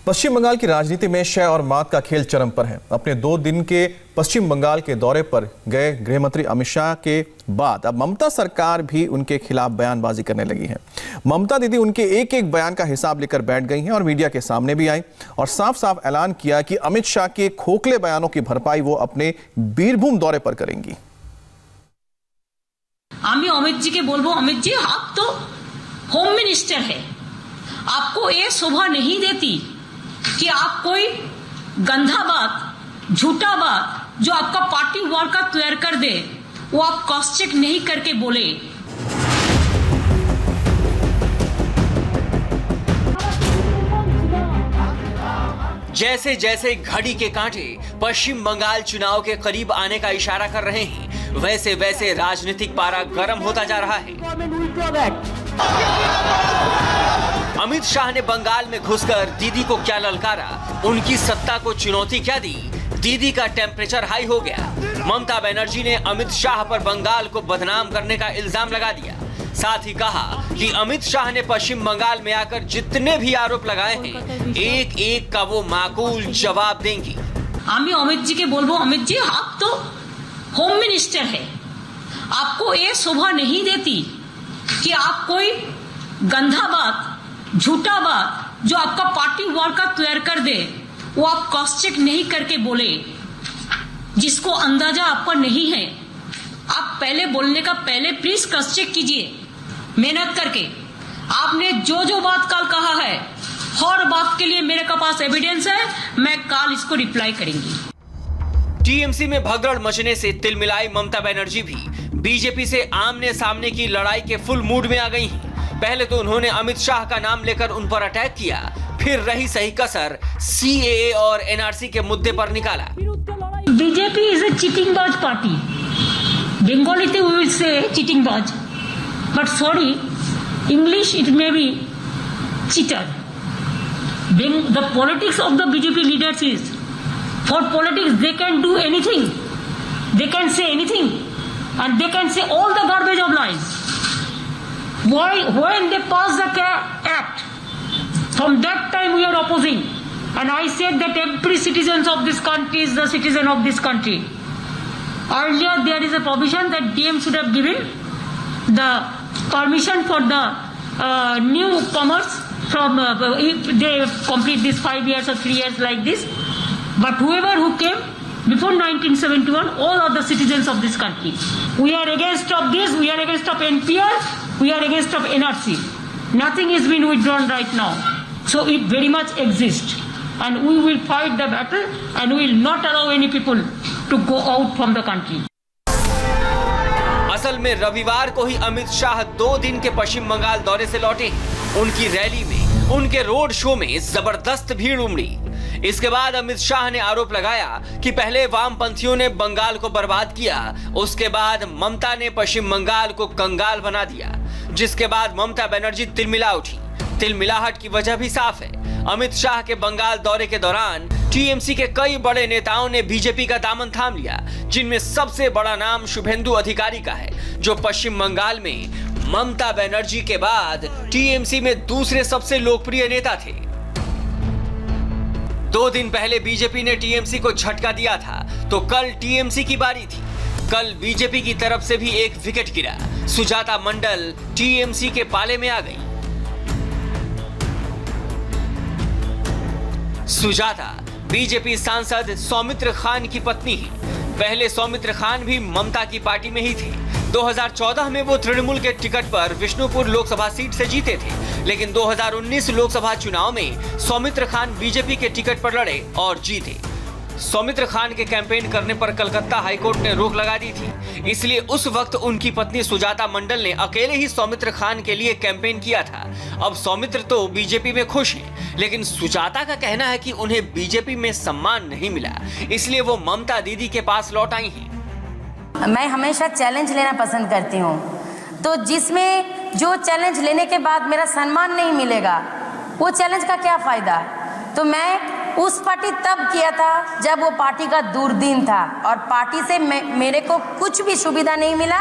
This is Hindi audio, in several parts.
पश्चिम बंगाल की राजनीति में शय और मात का खेल चरम पर है। अपने 2 दिन के पश्चिम बंगाल के दौरे पर गए गृह मंत्री अमित शाह के बाद अब ममता सरकार भी उनके खिलाफ बयानबाजी करने लगी है। ममता दीदी उनके एक एक बयान का हिसाब लेकर बैठ गई हैं और मीडिया के सामने भी आई और साफ साफ ऐलान किया कि अमित शाह के खोखले बयानों की भरपाई वो अपने बीरभूम दौरे पर करेंगी। আমি अमित जी के बोलबो, अमित जी आप तो होम मिनिस्टर है, आपको ये शोभा नहीं देती कि आप कोई गंदा बात, झूठा बात जो आपका पार्टी वॉर का तैयार कर दे वो आप क्रॉस चेक नहीं करके बोले। जैसे जैसे घड़ी के कांटे पश्चिम बंगाल चुनाव के करीब आने का इशारा कर रहे हैं, वैसे वैसे राजनीतिक पारा गर्म होता जा रहा है। अमित शाह ने बंगाल में घुसकर दीदी को क्या ललकारा, उनकी सत्ता को चुनौती क्या दी, दीदी का टेम्परेचर हाई हो गया। ममता बनर्जी ने अमित शाह पर बंगाल को बदनाम करने का इल्जाम लगा दिया। साथ ही कहा कि अमित शाह ने पश्चिम बंगाल में आकर जितने भी आरोप लगाए हैं, एक एक का वो माकूल जवाब देंगी। আমি अमित जी के बोलबो, अमित जी आप तो होम मिनिस्टर है, आपको ये शोभा नहीं देती कि आप कोई गंदा बात, झूठा बात जो आपका पार्टी वॉर का तैयार कर दे वो आप क्रॉस चेक नहीं करके बोले। जिसको अंदाजा आपका नहीं है, आप पहले बोलने का पहले प्लीज क्रॉस चेक कीजिए मेहनत करके। आपने जो जो बात कल कहा है, हर बात के लिए मेरे पास एविडेंस है, मैं कल इसको रिप्लाई करेंगी। टीएमसी में भगदड़ मचने से तिलमिलाई ममता बनर्जी भी बीजेपी से आमने सामने की लड़ाई के फुल मूड में आ गई हैं। पहले तो उन्होंने अमित शाह का नाम लेकर उन पर अटैक किया, फिर रही सही कसर सीएए और एनआरसी के मुद्दे पर निकाला। बीजेपी इज ए चीटिंगबाज party. Bengali we will say चीटिंगबाज, but sorry, English it may be cheater. The politics of the BJP leaders is, for politics they can do anything, they can say anything, and they can say all the garbage of lies. Why, when they pass the act, from that time we are opposing, and I said that every citizen of this country is the citizen of this country. Earlier there is a provision that DM should have given the permission for the newcomers from if they complete this 5 years or 3 years like this. But whoever who came before 1971, all are the citizens of this country. We are against of this, we are against of NPR, we are against of NRC. Nothing is being withdrawn right now. So it very much exists. And we will fight the battle and we will not allow any people to go out from the country. असल में रविवार को ही अमित शाह 2 दिन के पश्चिम बंगाल दौरे से लौटे। उनकी रैली में, उनके रोड शो में जबरदस्त भीड़ उमड़ी। इसके बाद अमित शाह ने आरोप लगाया कि पहले वामपंथियों ने बंगाल को बर्बाद किया, उसके बाद ममता ने पश्चिम बंगाल को कंगाल बना दिया, जिसके बाद ममता बनर्जी तिलमिला उठी। तिलमिलाहट की वजह भी साफ है। अमित शाह के बंगाल दौरे के दौरान टीएमसी के कई बड़े नेताओं ने बीजेपी का दामन थाम लिया, जिनमें सबसे बड़ा नाम शुभेंदु अधिकारी का है, जो पश्चिम बंगाल में ममता बनर्जी के बाद टीएमसी में दूसरे सबसे लोकप्रिय नेता थे। 2 दिन पहले बीजेपी ने टीएमसी को झटका दिया था, तो कल टीएमसी की बारी थी। कल बीजेपी की तरफ से भी एक विकेट गिरा। सुजाता मंडल टीएमसी के पाले में आ गई। सुजाता बीजेपी सांसद सौमित्र खान की पत्नी है। पहले सौमित्र खान भी ममता की पार्टी में ही थे। 2014 में वो तृणमूल के टिकट पर विष्णुपुर लोकसभा सीट से जीते थे, लेकिन 2019 लोकसभा चुनाव में सौमित्र खान बीजेपी के टिकट पर लड़े और जीते। सौमित्र खान के कैंपेन करने पर कलकत्ता हाईकोर्ट ने रोक लगा दी थी, इसलिए उस वक्त उनकी पत्नी सुजाता मंडल ने अकेले ही सौमित्र खान के लिए कैंपेन किया था। अब सौमित्र तो बीजेपी में खुश हैं, लेकिन सुजाता का कहना है कि उन्हें बीजेपी में सम्मान नहीं मिला, इसलिए वो ममता दीदी के पास लौट आई हैं। मैं हमेशा चैलेंज लेना पसंद करती हूँ, तो जिसमें जो चैलेंज लेने के बाद मेरा सम्मान नहीं मिलेगा, वो चैलेंज का क्या फायदा। तो मैं उस पार्टी तब किया था जब वो पार्टी का दुर्दिन था और पार्टी से मेरे को कुछ भी सुविधा नहीं मिला।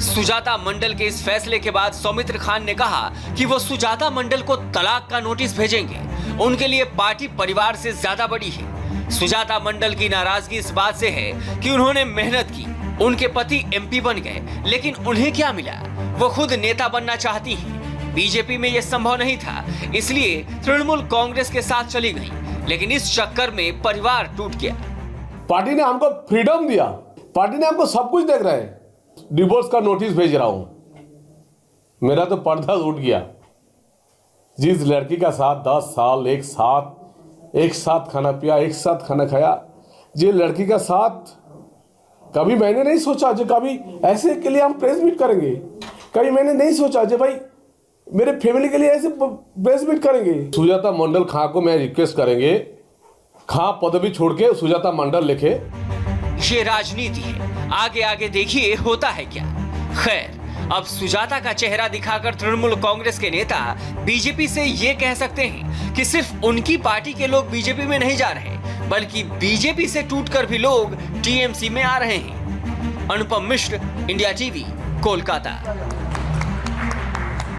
सुजाता मंडल के इस फैसले के बाद सौमित्र खान ने कहा कि वो सुजाता मंडल को तलाक का नोटिस भेजेंगे। उनके लिए पार्टी परिवार से ज्यादा बड़ी है। सुजाता मंडल की नाराजगी इस बात से है कि उन्होंने मेहनत की, उनके पति एमपी बन गए, लेकिन उन्हें क्या मिला? वो खुद नेता बनना चाहती हैं। बीजेपी में यह संभव नहीं था, इसलिए तृणमूल कांग्रेस के साथ चली गई, लेकिन इस चक्कर में परिवार टूट गया। पार्टी ने हमको फ्रीडम दिया, पार्टी ने हमको सब कुछ देख रहा है। डिवोर्स का नोटिस भेज रहा हूं, मेरा तो पर्दा उठ गया। जिस लड़की का साथ 10 साल एक साथ खाना पिया, एक साथ खाना खाया, जिस लड़की का साथ कभी मैंने नहीं सोचा जो कभी ऐसे के लिए हम प्रेस मीट करेंगे, कभी मैंने नहीं सोचा जो भाई मेरे फैमिली के लिए ऐसे प्रेस मीट करेंगे। सुजाता मंडल खां को मैं रिक्वेस्ट करेंगे, खां पदवी छोड़ के सुजाता मंडल लिखे। ये राजनीति है, आगे आगे देखिए होता है क्या। खैर, अब सुजाता का चेहरा दिखाकर तृणमूल कांग्रेस के नेता बीजेपी से ये कह सकते हैं कि सिर्फ उनकी पार्टी के लोग बीजेपी में नहीं जा रहे, बल्कि बीजेपी से टूटकर भी लोग टीएमसी में आ रहे हैं। Anupam Mishra, India TV, Kolkata.